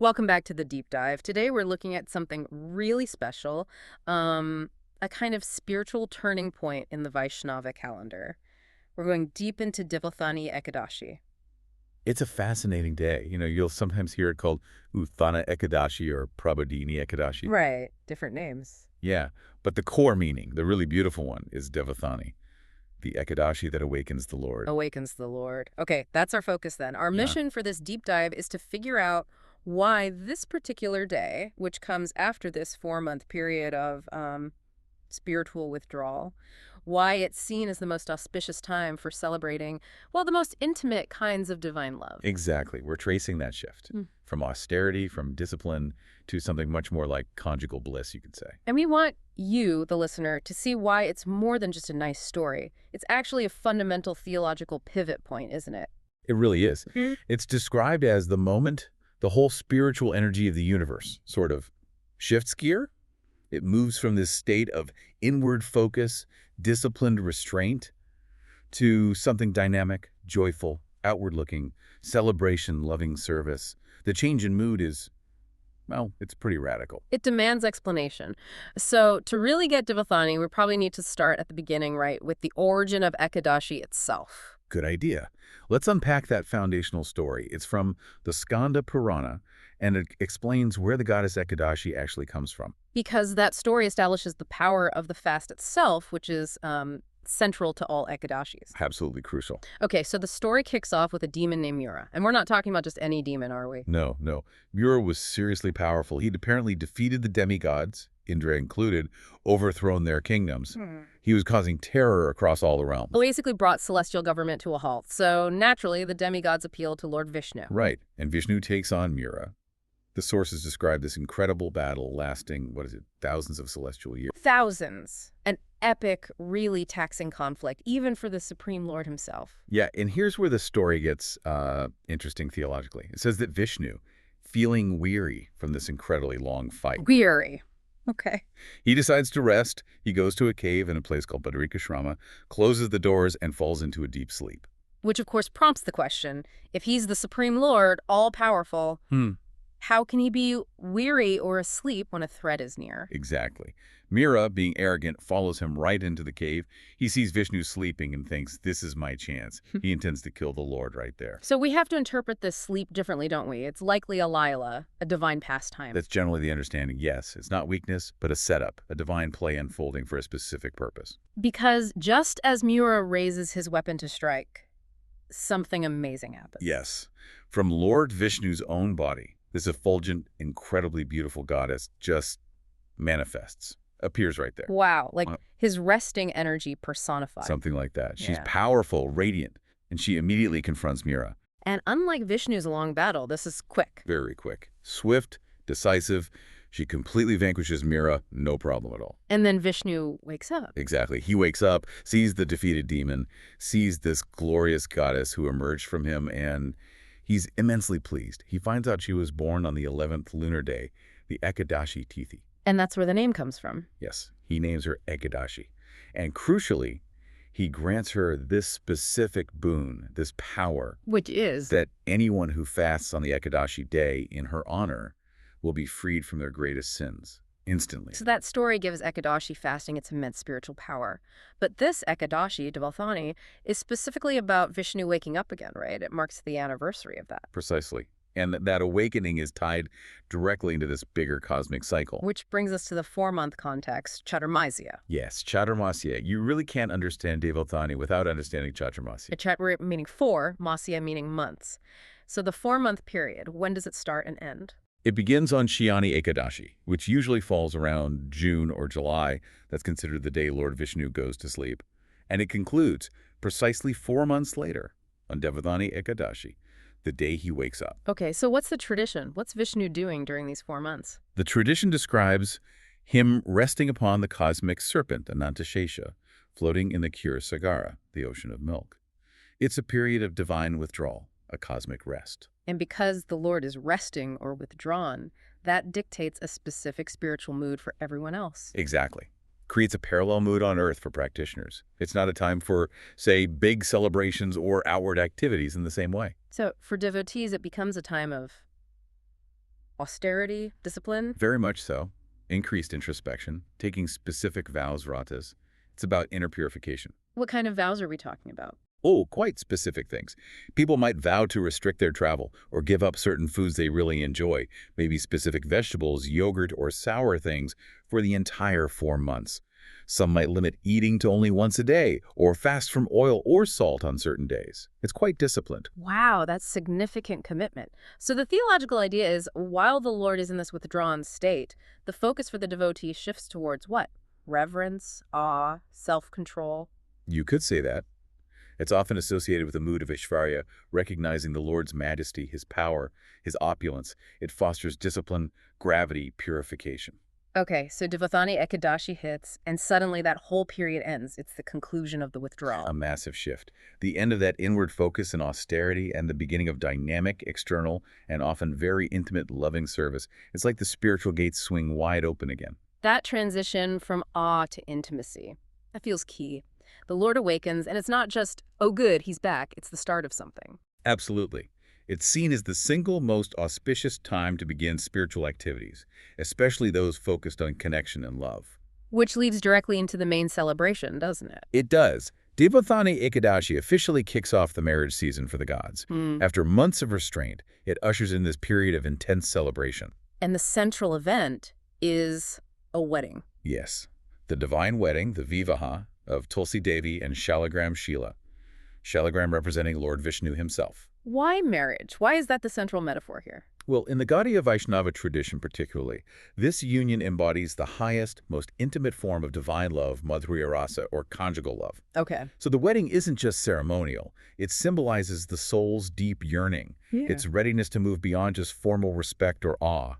Welcome back to the deep dive. Today we're looking at something really special, a kind of spiritual turning point in the Vaishnava calendar. We're going deep into Devotthani Ekadasi. It's a fascinating day. You'll sometimes hear it called Utthana Ekadasi or Prabodhini Ekadasi. Right, different names. Yeah, but the core meaning, the really beautiful one, is Devotthani, the Ekadashi that awakens the Lord. Awakens the Lord. Okay, that's our focus then. Our Yeah, mission for this deep dive is to figure out why this particular day, which comes after this 4-month period of spiritual withdrawal, why it's seen as the most auspicious time for celebrating, well, the most intimate kinds of divine love. exactly. We're tracing that shift Mm. from austerity, from discipline, to something much more like conjugal bliss, you could say. And we want you, the listener, to see why it's more than just a nice story. It's actually a fundamental theological pivot point, isn't it? It really is. Mhm. It's described as the moment the whole spiritual energy of the universe sort of shifts gear. It moves from this state of inward focus, disciplined restraint, to something dynamic, joyful, outward-looking, celebration-loving service. The change in mood is, well, it's pretty radical. It demands explanation. So to really get Devotthani, we probably need to start at the beginning, right, with the origin of Ekadashi itself. Good idea. Let's unpack that foundational story. It's from the Skanda Purana, and it explains where the goddess Ekadashi actually comes from. Because that story establishes the power of the fast itself, which is central to all Ekadashis. Absolutely crucial. Okay, so the story kicks off with a demon named Mura. And we're not talking about just any demon, are we? No, no. Mura was seriously powerful. He'd apparently defeated the demigods, Indra included, overthrown their kingdoms. He was causing terror across all the realms. Well, basically brought celestial government to a halt. So naturally, the demigods appeal to Lord Vishnu. Right, and Vishnu takes on Mura. The sources describe this incredible battle lasting, thousands of celestial years. Thousands. An epic, really taxing conflict, even for the Supreme Lord himself. Yeah, and here's where the story gets interesting theologically. It says that Vishnu, feeling weary from this incredibly long fight, Weary. Okay. he decides to rest. He goes to a cave in a place called Badarikashrama, closes the doors, and falls into a deep sleep. Which, of course, prompts the question, if he's the Supreme Lord, all-powerful, how can he be weary or asleep when a threat is near? Exactly. Mira, being arrogant, follows him right into the cave. He sees Vishnu sleeping and thinks, this is my chance. He intends to kill the Lord right there. So we have to interpret this sleep differently, don't we? It's likely a lila, a divine pastime. That's generally the understanding, yes. It's not weakness, but a setup, a divine play unfolding for a specific purpose. Because just as Mura raises his weapon to strike, something amazing happens. Yes. From Lord Vishnu's own body, this effulgent, incredibly beautiful goddess just manifests, appears right there. Wow, like his resting energy personified. Something like that. She's Yeah. powerful, radiant, and she immediately confronts Mira. And unlike Vishnu's long battle, this is quick. Very quick. Swift, decisive. She completely vanquishes Mira, no problem at all. And then Vishnu wakes up. Exactly. He wakes up, sees the defeated demon, sees this glorious goddess who emerged from him, and he's immensely pleased. He finds out she was born on the 11th lunar day, the Ekadashi Tithi. And that's where the name comes from. Yes, he names her Ekadashi. And crucially, he grants her this specific boon, this power, Which is that anyone who fasts on the Ekadashi day in her honor will be freed from their greatest sins instantly. So that story gives Ekadashi fasting its immense spiritual power. But this Ekadashi, Devotthani, is specifically about Vishnu waking up again, right? It marks the anniversary of that. Precisely. And that awakening is tied directly into this bigger cosmic cycle. Which brings us to the 4-month context, Chaturmasya. Yes, Chaturmasya. You really can't understand Devotthani without understanding Chaturmasya. Chat meaning 4, Masya meaning months. So the 4-month period, when does it start and end? It begins on Shiyani Ekadashi, which usually falls around June or July. That's considered the day Lord Vishnu goes to sleep. And it concludes precisely 4 months later on Devotthani Ekadashi, the day he wakes up. Okay, so what's the tradition? What's Vishnu doing during these 4 months? The tradition describes him resting upon the cosmic serpent, Anantashesha, floating in the Kshasagar, the ocean of milk. It's a period of divine withdrawal, a cosmic rest. And because the Lord is resting or withdrawn, that dictates a specific spiritual mood for everyone else. Exactly. Creates a parallel mood on Earth for practitioners. It's not a time for, say, big celebrations or outward activities in the same way. So for devotees, it becomes a time of austerity, discipline? Very much so. Increased introspection, taking specific vows, vratas. It's about inner purification. What kind of vows are we talking about? Oh, quite specific things. People might vow to restrict their travel or give up certain foods they really enjoy, maybe specific vegetables, yogurt, or sour things for the entire 4 months. Some might limit eating to only once a day or fast from oil or salt on certain days. It's quite disciplined. Wow, that's significant commitment. So the theological idea is, while the Lord is in this withdrawn state, the focus for the devotee shifts towards what? Reverence, awe, self-control. You could say that. It's often associated with the mood of Aishvarya, recognizing the Lord's majesty, his power, his opulence. It fosters discipline, gravity, purification. Okay, so Devotthani Ekadasi hits, and suddenly that whole period ends. It's the conclusion of the withdrawal. A massive shift. The end of that inward focus and austerity and the beginning of dynamic, external, and often very intimate, loving service. It's like the spiritual gates swing wide open again. That transition from awe to intimacy, that feels key. The Lord awakens, and it's not just, oh good, he's back. It's the start of something. Absolutely. It's seen as the single most auspicious time to begin spiritual activities, especially those focused on connection and love. Which leads directly into the main celebration, doesn't it? It does. Devotthani Ekadasi officially kicks off the marriage season for the gods. After months of restraint, it ushers in this period of intense celebration. And the central event is a wedding. Yes. The divine wedding, the Vivaha, of Tulsi Devi and Shalagram Shila. Shalagram representing Lord Vishnu himself. Why marriage? Why is that the central metaphor here? Well, in the Gaudiya Vaishnava tradition particularly, this union embodies the highest, most intimate form of divine love, madhurya rasa, or conjugal love. Okay. So the wedding isn't just ceremonial. It symbolizes the soul's deep yearning, its readiness to move beyond just formal respect or awe,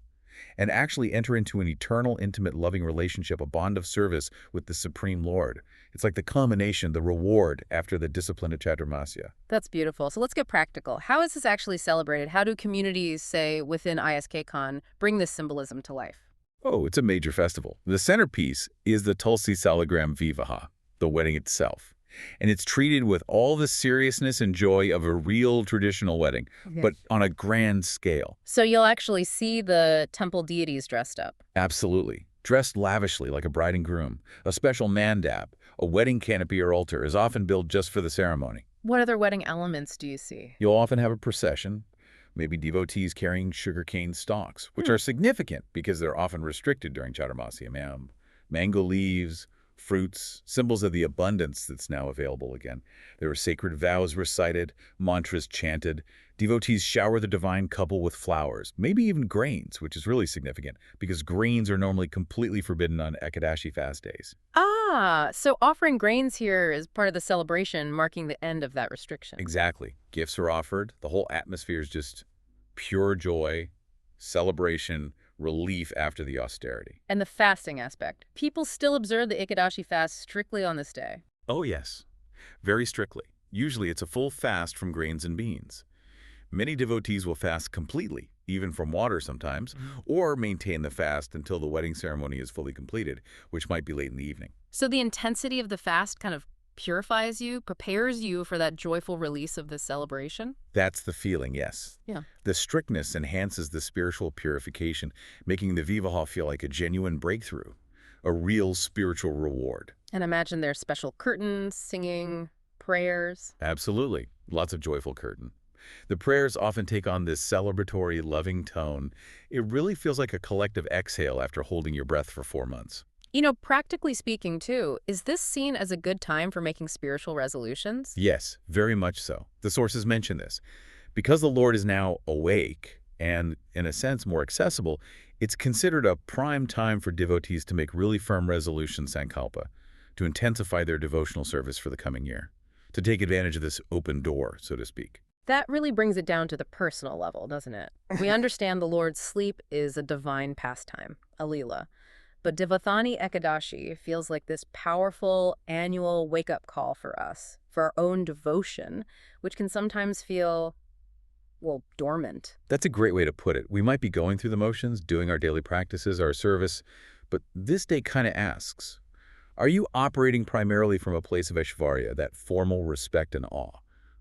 and actually enter into an eternal, intimate, loving relationship, a bond of service with the Supreme Lord. It's like the culmination, the reward after the discipline of Chaturmasya. That's beautiful. So let's get practical. How is this actually celebrated? How do communities, say, within ISKCon, bring this symbolism to life? Oh, it's a major festival. The centerpiece is the Tulsi Salagram Vivaha, the wedding itself. And it's treated with all the seriousness and joy of a real traditional wedding, but on a grand scale. So you'll actually see the temple deities dressed up. Absolutely. Dressed lavishly like a bride and groom. A special mandap, a wedding canopy or altar, is often built just for the ceremony. What other wedding elements do you see? You'll often have a procession, maybe devotees carrying sugarcane stalks, which are significant because they're often restricted during Chaturmasya. Mango leaves, fruits, symbols of the abundance that's now available again. There are sacred vows recited, mantras chanted. Devotees shower the divine couple with flowers, maybe even grains, which is really significant because grains are normally completely forbidden on Ekadashi fast days. Ah, so offering grains here is part of the celebration, marking the end of that restriction. Exactly. Gifts are offered. The whole atmosphere is just pure joy, celebration, relief after the austerity. And the fasting aspect. People still observe the Ekadashi fast strictly on this day. Oh, yes. Very strictly. Usually it's a full fast from grains and beans. Many devotees will fast completely, even from water sometimes, or maintain the fast until the wedding ceremony is fully completed, which might be late in the evening. So the intensity of the fast kind of purifies you, prepares you for that joyful release of this celebration? That's the feeling, yes. Yeah. The strictness enhances the spiritual purification, making the Vivaha feel like a genuine breakthrough, a real spiritual reward. And imagine there's special curtains, singing, prayers. Absolutely. Lots of joyful curtain. The prayers often take on this celebratory, loving tone. It really feels like a collective exhale after holding your breath for 4 months. You know, practically speaking, too, is this seen as a good time for making spiritual resolutions? Yes, very much so. The sources mention this. Because the Lord is now awake and, in a sense, more accessible, it's considered a prime time for devotees to make really firm resolutions, sankalpa, to intensify their devotional service for the coming year, to take advantage of this open door, so to speak. That really brings it down to the personal level, doesn't it? We understand the Lord's sleep is a divine pastime, a lila. But Devotthani Ekadasi feels like this powerful annual wake-up call for us, for our own devotion, which can sometimes feel, well, dormant. That's a great way to put it. We might be going through the motions, doing our daily practices, our service, but this day kind of asks, are you operating primarily from a place of Aishvarya, that formal respect and awe?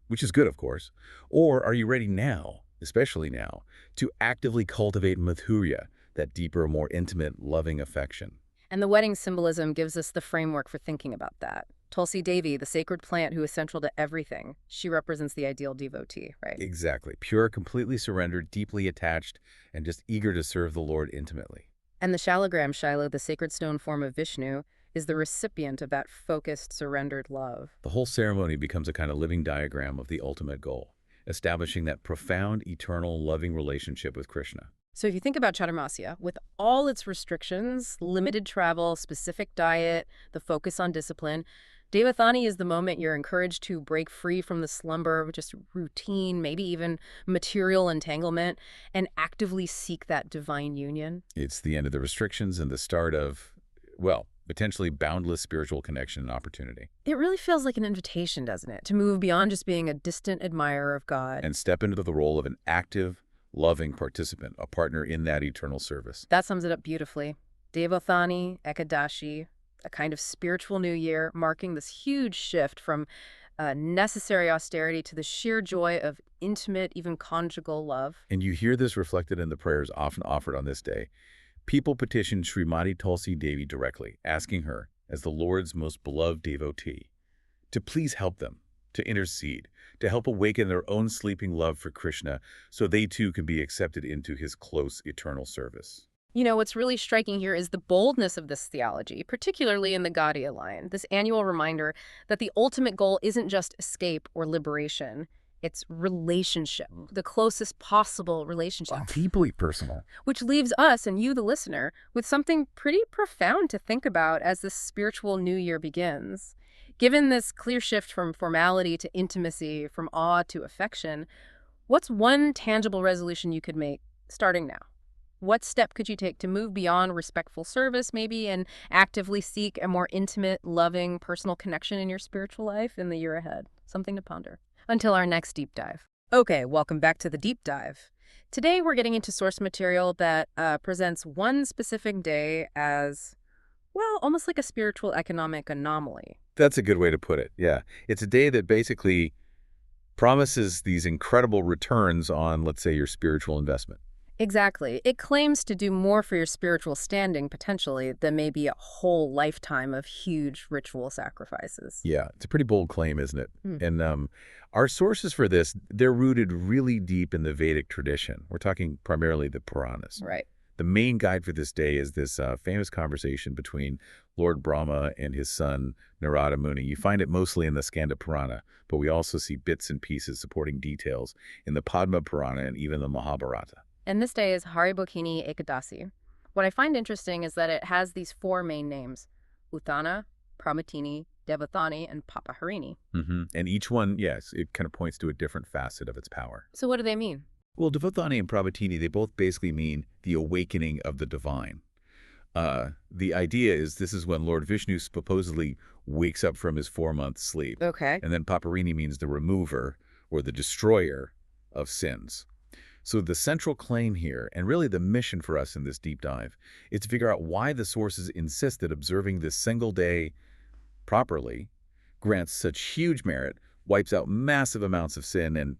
Which is good, of course. Or are you ready now, especially now, to actively cultivate madhurya, that deeper, more intimate, loving affection. And the wedding symbolism gives us the framework for thinking about that. Tulsi Devi, the sacred plant who is central to everything, she represents the ideal devotee, right? Exactly. Pure, completely surrendered, deeply attached, and just eager to serve the Lord intimately. And the shalagram Shiloh, the sacred stone form of Vishnu, is the recipient of that focused, surrendered love. The whole ceremony becomes a kind of living diagram of the ultimate goal, establishing that profound, eternal, loving relationship with Krishna. So if you think about Chaturmasya, with all its restrictions, limited travel, specific diet, the focus on discipline, Devotthani is the moment you're encouraged to break free from the slumber of just routine, maybe even material entanglement, and actively seek that divine union. It's the end of the restrictions and the start of, well, potentially boundless spiritual connection and opportunity. It really feels like an invitation, doesn't it, to move beyond just being a distant admirer of God. And step into the role of an active, loving participant, a partner in that eternal service. That sums it up beautifully. Devotthani Ekadasi, a kind of spiritual new year, marking this huge shift from necessary austerity to the sheer joy of intimate, even conjugal love. And you hear this reflected in the prayers often offered on this day. People petition Srimati Tulsi Devi directly, asking her, as the Lord's most beloved devotee, to please help them, to intercede, to help awaken their own sleeping love for Krishna so they too can be accepted into his close eternal service. You know, what's really striking here is the boldness of this theology, particularly in the Gaudiya line, this annual reminder that the ultimate goal isn't just escape or liberation, it's relationship, the closest possible relationship. Deeply personal. Which leaves us and you, the listener, with something pretty profound to think about as this spiritual new year begins. Given this clear shift from formality to intimacy, from awe to affection, what's one tangible resolution you could make starting now? What step could you take to move beyond respectful service, maybe, and actively seek a more intimate, loving, personal connection in your spiritual life in the year ahead? Something to ponder. Until our next deep dive. Okay, welcome back to the deep dive. Today we're getting into source material that presents one specific day as, well, almost like a spiritual economic anomaly. That's a good way to put it, yeah. It's a day that basically promises these incredible returns on, let's say, your spiritual investment. Exactly. It claims to do more for your spiritual standing, potentially, than maybe a whole lifetime of huge ritual sacrifices. Yeah, it's a pretty bold claim, isn't it? Hmm. And our sources for this, they're rooted really deep in the Vedic tradition. We're talking primarily the Puranas. Right. The main guide for this day is this famous conversation between Lord Brahma and his son, Narada Muni. You find it mostly in the Skanda Purana, but we also see bits and pieces supporting details in the Padma Purana and even the Mahabharata. And this day is Haribodhini Ekadasi. What I find interesting is that it has these four main names: Utthana, Prabodhini, Devotthani, and Papaharini. And each one, yes, it kind of points to a different facet of its power. So what do they mean? Well, Devotthani and Prabodhini, they both basically mean the awakening of the divine. The idea is this is when Lord Vishnu supposedly wakes up from his 4-month sleep. Okay. And then Papaharini means the remover or the destroyer of sins. So the central claim here, and really the mission for us in this deep dive, is to figure out why the sources insist that observing this single day properly grants such huge merit, wipes out massive amounts of sin, and,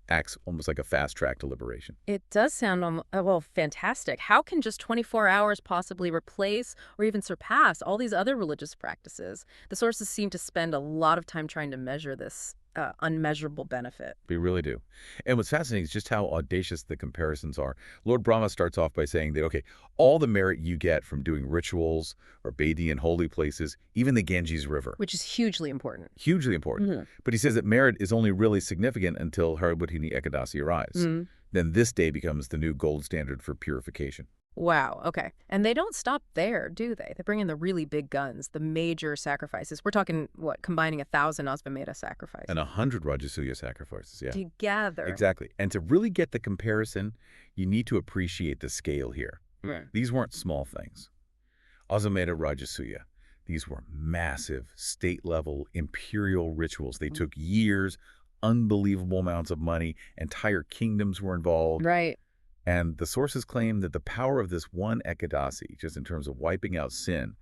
acts almost like a fast track to liberation. It does sound, well, fantastic. How can just 24 hours possibly replace or even surpass all these other religious practices? The sources seem to spend a lot of time trying to measure this unmeasurable benefit. We really do. And what's fascinating is just how audacious the comparisons are. Lord Brahma starts off by saying that, okay, all the merit you get from doing rituals or bathing in holy places, even the Ganges River. Which is hugely important. Hugely important. But he says that merit is only really significant until Haribodhini Ekadasi arrives. Then this day becomes the new gold standard for purification. Wow, okay. And they don't stop there, do they? They bring in the really big guns, the major sacrifices. We're talking, what, combining 1,000 Asvamedha sacrifices. And 100 Rajasuya sacrifices, yeah. Together. Exactly. And to really get the comparison, you need to appreciate the scale here. Right. These weren't small things. Asvamedha Rajasuya, these were massive, state-level, imperial rituals. They took years, unbelievable amounts of money, entire kingdoms were involved. Right. And the sources claim that the power of this one Ekadasi, just in terms of wiping out sin,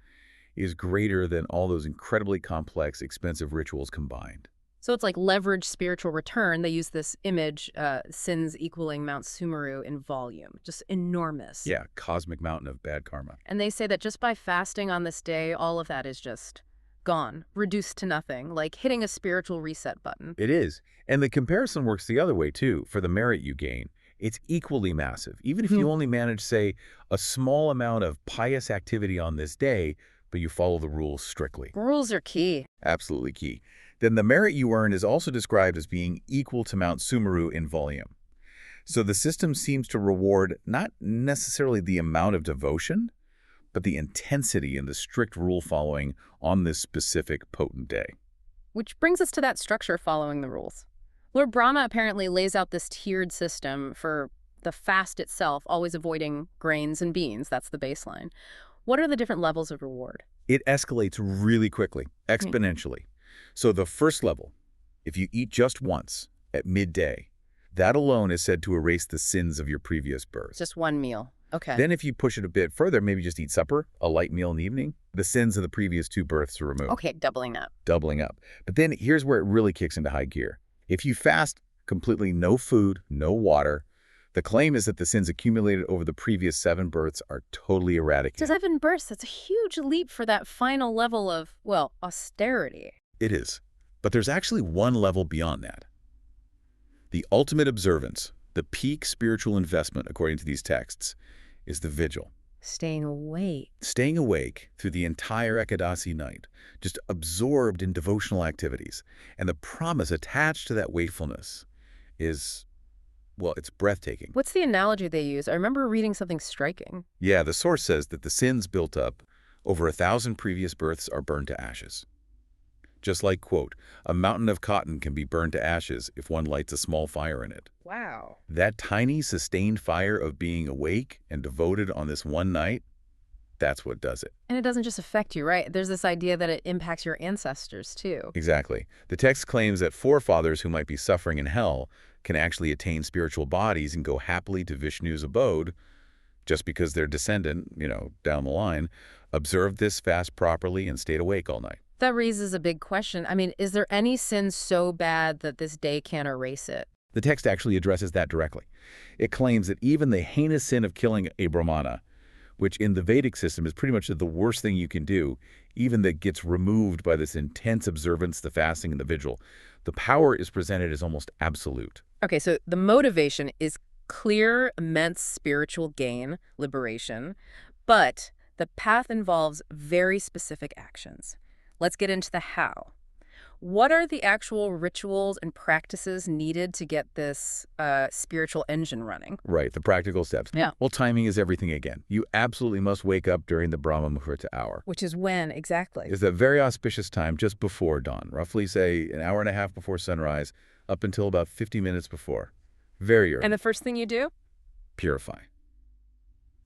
is greater than all those incredibly complex, expensive rituals combined. So it's like leverage spiritual return. They use this image, sins equaling Mount Sumeru in volume, just enormous. Yeah, cosmic mountain of bad karma. And they say that just by fasting on this day, all of that is just gone, reduced to nothing, like hitting a spiritual reset button. It is. And the comparison works the other way, too. For the merit you gain, it's equally massive. Even if you only manage, say, a small amount of pious activity on this day, but you follow the rules strictly. Rules are key. Absolutely key. Then the merit you earn is also described as being equal to Mount Sumeru in volume. So the system seems to reward not necessarily the amount of devotion, but the intensity and the strict rule following on this specific potent day. Which brings us to that structure following the rules. Lord Brahma apparently lays out this tiered system for the fast itself, always avoiding grains and beans. That's the baseline. What are the different levels of reward? It escalates really quickly, exponentially. So the first level, if you eat just once at midday, that alone is said to erase the sins of your previous birth. Just one meal. Okay. Then if you push it a bit further, maybe just eat supper, a light meal in the evening, the sins of the previous 2 births are removed. Okay, doubling up. Doubling up. But then here's where it really kicks into high gear. If you fast completely no food, no water, the claim is that the sins accumulated over the previous 7 births are totally eradicated. 7 births, that's a huge leap for that final level of, well, austerity. It is. But there's actually one level beyond that. The ultimate observance, the peak spiritual investment, according to these texts, is the vigil. Staying awake. Staying awake through the entire Ekadasi night, just absorbed in devotional activities. And the promise attached to that wakefulness is, well, it's breathtaking. What's the analogy they use? I remember reading something striking. Yeah, the source says that the sins built up over 1,000 previous births are burned to ashes. Just like, quote, a mountain of cotton can be burned to ashes if one lights a small fire in it. Wow. That tiny, sustained fire of being awake and devoted on this one night, that's what does it. And it doesn't just affect you, right? There's this idea that it impacts your ancestors, too. Exactly. The text claims that forefathers who might be suffering in hell can actually attain spiritual bodies and go happily to Vishnu's abode just because their descendant, down the line, observed this fast properly and stayed awake all night. That raises a big question. I mean, is there any sin so bad that this day can't erase it? The text actually addresses that directly. It claims that even the heinous sin of killing a brahmana, which in the Vedic system is pretty much the worst thing you can do, even that gets removed by this intense observance, the fasting, and the vigil, the power is presented as almost absolute. Okay, so the motivation is clear, immense spiritual gain, liberation, but the path involves very specific actions. Let's get into the how. What are the actual rituals and practices needed to get this spiritual engine running? Right, the practical steps. Yeah. Well, timing is everything again. You absolutely must wake up during the Brahma Muhurta hour. Which is when exactly? It's a very auspicious time just before dawn, roughly, say, an hour and a half before sunrise, up until about 50 minutes before. Very early. And the first thing you do? Purify.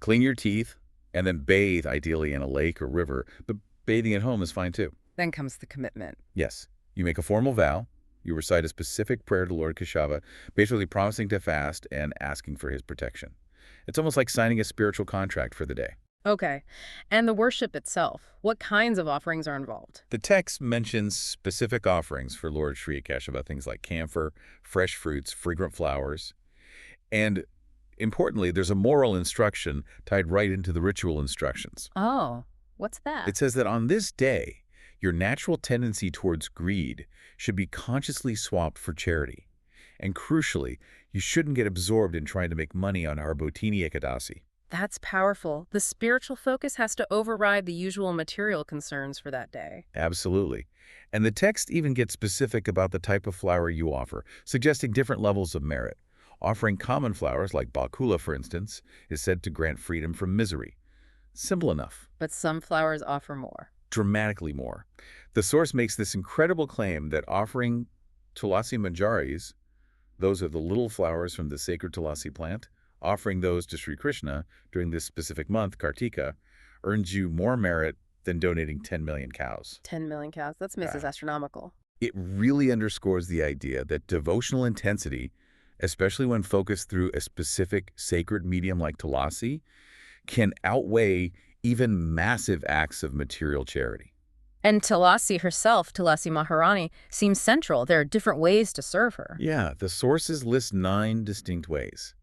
Clean your teeth, and then bathe, ideally in a lake or river, but bathing at home is fine too. Then comes the commitment. Yes. You make a formal vow. You recite a specific prayer to Lord Keshava, basically promising to fast and asking for his protection. It's almost like signing a spiritual contract for the day. Okay. And the worship itself, what kinds of offerings are involved? The text mentions specific offerings for Lord Sri Keshava, things like camphor, fresh fruits, fragrant flowers. And importantly, there's a moral instruction tied right into the ritual instructions. Oh, what's that? It says that on this day, your natural tendency towards greed should be consciously swapped for charity. And crucially, you shouldn't get absorbed in trying to make money on Haribodhini Ekadasi. That's powerful. The spiritual focus has to override the usual material concerns for that day. Absolutely. And the text even gets specific about the type of flower you offer, suggesting different levels of merit. Offering common flowers, like bakula, for instance, is said to grant freedom from misery. Simple enough. But some flowers offer more. Dramatically more. The source makes this incredible claim that offering tulasi manjaris, those are the little flowers from the sacred tulasi plant, offering those to Sri Krishna during this specific month, Kartika, earns you more merit than donating 10 million cows. 10 million cows. That's Mrs. Astronomical. It really underscores the idea that devotional intensity, especially when focused through a specific sacred medium like tulasi, can outweigh even massive acts of material charity. And Tulasi herself, Tulasi Maharani, seems central. There are different ways to serve her. Yeah, the sources list 9 distinct ways.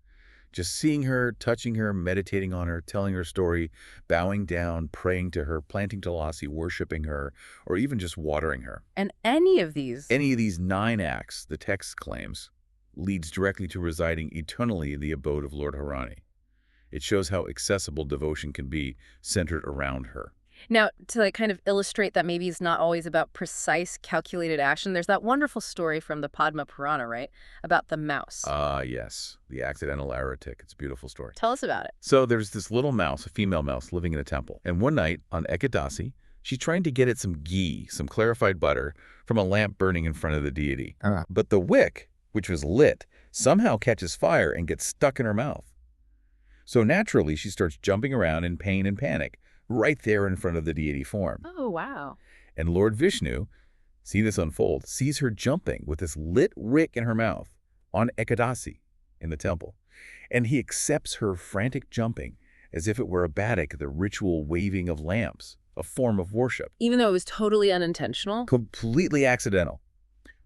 Just seeing her, touching her, meditating on her, telling her story, bowing down, praying to her, planting Tulasi, worshiping her, or even just watering her. And any of these, Any of these 9 acts, the text claims, leads directly to residing eternally in the abode of Lord Harani. It shows how accessible devotion can be centered around her. now, to like kind of illustrate that maybe it's not always about precise, calculated action, there's that wonderful story from the Padma Purana, right? About the mouse. Ah, yes, the accidental erratic. It's a beautiful story. Tell us about it. So there's this little mouse, a female mouse, living in a temple. And one night on Ekadasi, she's trying to get it some ghee, some clarified butter, from a lamp burning in front of the deity. But the wick, which was lit, somehow catches fire and gets stuck in her mouth. So naturally, she starts jumping around in pain and panic, right there in front of the deity form. Oh, wow. And Lord Vishnu, see this unfold, sees her jumping with this lit wick in her mouth on Ekadasi in the temple. And he accepts her frantic jumping as if it were a batik, the ritual waving of lamps, a form of worship. Even though it was totally unintentional? Completely accidental.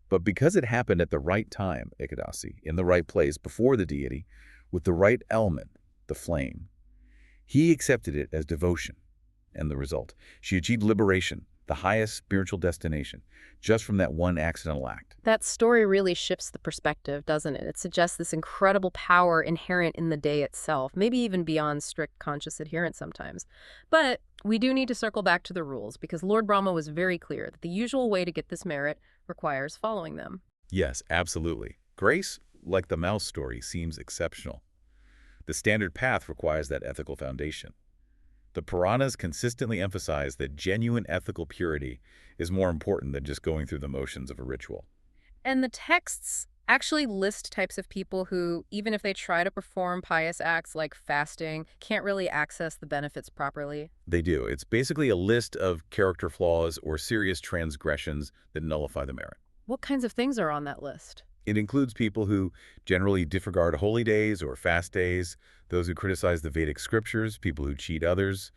But because it happened at the right time, Ekadasi, in the right place, before the deity, with the right element, the flame, he accepted it as devotion. And the result, she achieved liberation, the highest spiritual destination, just from that one accidental act. That story really shifts the perspective, doesn't it? It suggests this incredible power inherent in the day itself, maybe even beyond strict conscious adherence sometimes. But we do need to circle back to the rules, because Lord Brahma was very clear that the usual way to get this merit requires following them. Yes, absolutely. Grace, like the mouse story, seems exceptional. The standard path requires that ethical foundation. The Puranas consistently emphasize that genuine ethical purity is more important than just going through the motions of a ritual. And the texts actually list types of people who, even if they try to perform pious acts like fasting, can't really access the benefits properly. They do. It's basically a list of character flaws or serious transgressions that nullify the merit. What kinds of things are on that list? It includes people who generally disregard holy days or fast days, those who criticize the Vedic scriptures, people who cheat others,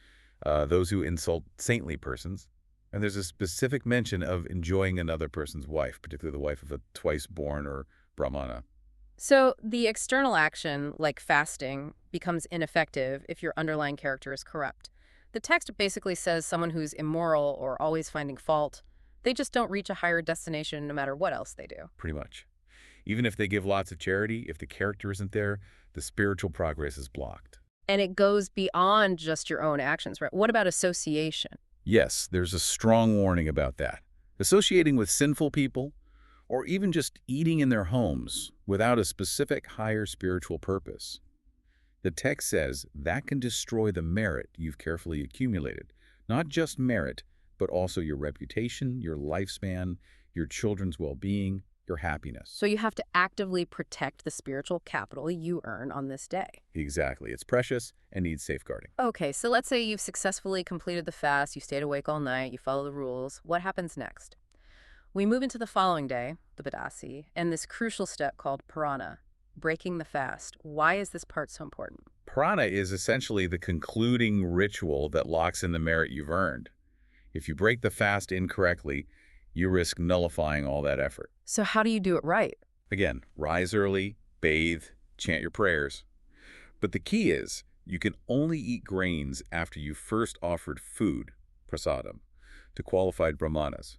those who insult saintly persons. And there's a specific mention of enjoying another person's wife, particularly the wife of a twice-born or brahmana. So the external action, like fasting, becomes ineffective if your underlying character is corrupt. The text basically says someone who's immoral or always finding fault, they just don't reach a higher destination no matter what else they do. Pretty much. Even if they give lots of charity, if the character isn't there, the spiritual progress is blocked. And it goes beyond just your own actions, right? What about association? Yes, there's a strong warning about that. Associating with sinful people, or even just eating in their homes without a specific higher spiritual purpose. The text says that can destroy the merit you've carefully accumulated. Not just merit, but also your reputation, your lifespan, your children's well-being, your happiness. So you have to actively protect the spiritual capital you earn on this day. Exactly. It's precious and needs safeguarding. Okay, so let's say you've successfully completed the fast, you stayed awake all night, you follow the rules. What happens next? We move into the following day, the Badasi, and this crucial step called Purana, breaking the fast. Why is this part so important? Prana is essentially the concluding ritual that locks in the merit you've earned. If you break the fast incorrectly, you risk nullifying all that effort. So how do you do it right? Again, rise early, bathe, chant your prayers. But the key is, you can only eat grains after you first offered food, prasadam, to qualified brahmanas.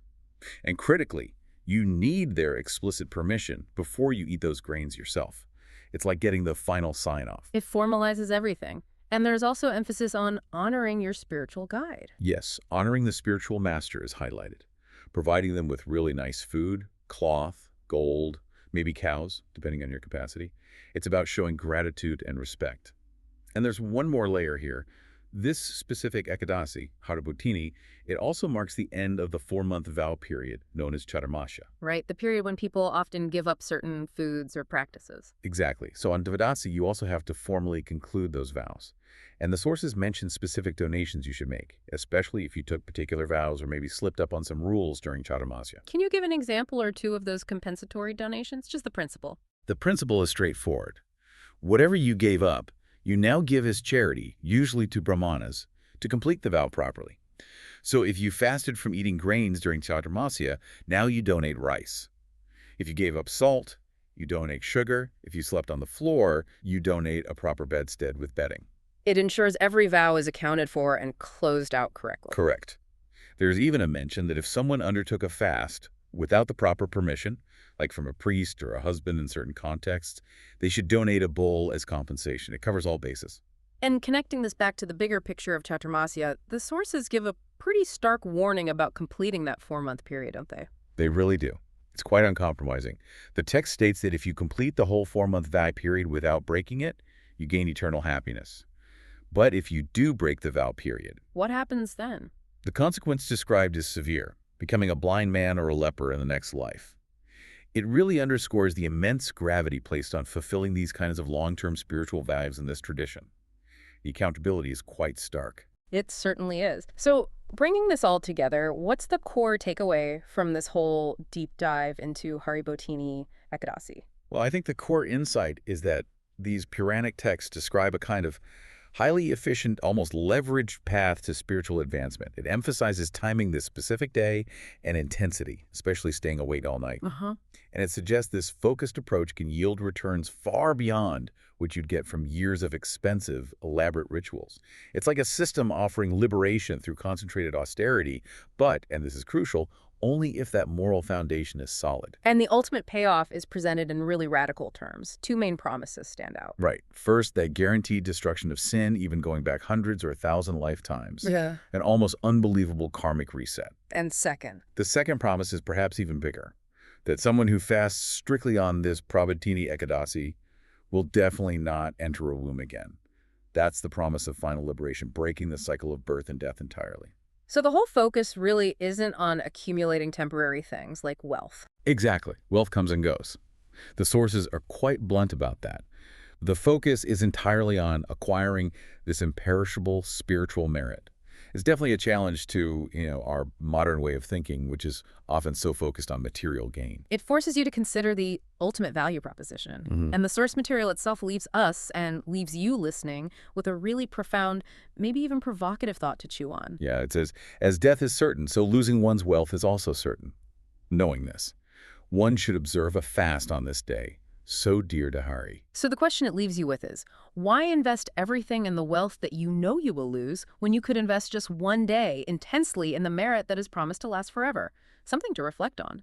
And critically, you need their explicit permission before you eat those grains yourself. It's like getting the final sign-off. It formalizes everything. And there's also emphasis on honoring your spiritual guide. Yes, honoring the spiritual master is highlighted, providing them with really nice food, cloth, gold, maybe cows, depending on your capacity. It's about showing gratitude and respect. And there's one more layer here. This specific Ekadasi, Haribodhini, it also marks the end of the 4-month vow period known as Chaturmasya. Right, the period when people often give up certain foods or practices. Exactly. So on Devotthani, you also have to formally conclude those vows. And the sources mention specific donations you should make, especially if you took particular vows or maybe slipped up on some rules during Chaturmasya. Can you give an example or two of those compensatory donations? Just the principle. The principle is straightforward. Whatever you gave up, you now give as charity, usually to brahmanas, to complete the vow properly. So if you fasted from eating grains during Chaturmasya, now you donate rice. If you gave up salt, you donate sugar. If you slept on the floor, you donate a proper bedstead with bedding. It ensures every vow is accounted for and closed out correctly. Correct. There's even a mention that if someone undertook a fast without the proper permission, like from a priest or a husband in certain contexts, they should donate a bull as compensation. It covers all bases. And connecting this back to the bigger picture of Chaturmasya, the sources give a pretty stark warning about completing that 4-month period, don't they? They really do. It's quite uncompromising. The text states that if you complete the whole 4-month vow period without breaking it, you gain eternal happiness. But if you do break the vow period, What happens then? the consequence described is severe, becoming a blind man or a leper in the next life. It really underscores the immense gravity placed on fulfilling these kinds of long-term spiritual vows in this tradition. The accountability is quite stark. It certainly is. So, bringing this all together, what's the core takeaway from this whole deep dive into Haribodhini Ekadasi? Well, I think the core insight is that these Puranic texts describe a kind of highly efficient, almost leveraged path to spiritual advancement. It emphasizes timing this specific day and intensity, especially staying awake all night. And it suggests this focused approach can yield returns far beyond what you'd get from years of expensive, elaborate rituals. It's like a system offering liberation through concentrated austerity, but, and this is crucial, only if that moral foundation is solid. And the ultimate payoff is presented in really radical terms. 2 main promises stand out. Right. First, that guaranteed destruction of sin, even going back hundreds or 1,000 lifetimes. Yeah. An almost unbelievable karmic reset. And second, The second promise is perhaps even bigger, that someone who fasts strictly on this Prabodhini Ekadasi will definitely not enter a womb again. That's the promise of final liberation, breaking the cycle of birth and death entirely. so the whole focus really isn't on accumulating temporary things like wealth. Exactly. Wealth comes and goes. The sources are quite blunt about that. The focus is entirely on acquiring this imperishable spiritual merit. It's definitely a challenge to, our modern way of thinking, which is often so focused on material gain. It forces you to consider the ultimate value proposition. And the source material itself leaves us and leaves you listening with a really profound, maybe even provocative thought to chew on. Yeah, it says, as death is certain, so losing one's wealth is also certain. Knowing this, one should observe a fast on this day, so dear to Hari. So the question it leaves you with is, why invest everything in the wealth that you know you will lose when you could invest just one day intensely in the merit that is promised to last forever? Something to reflect on.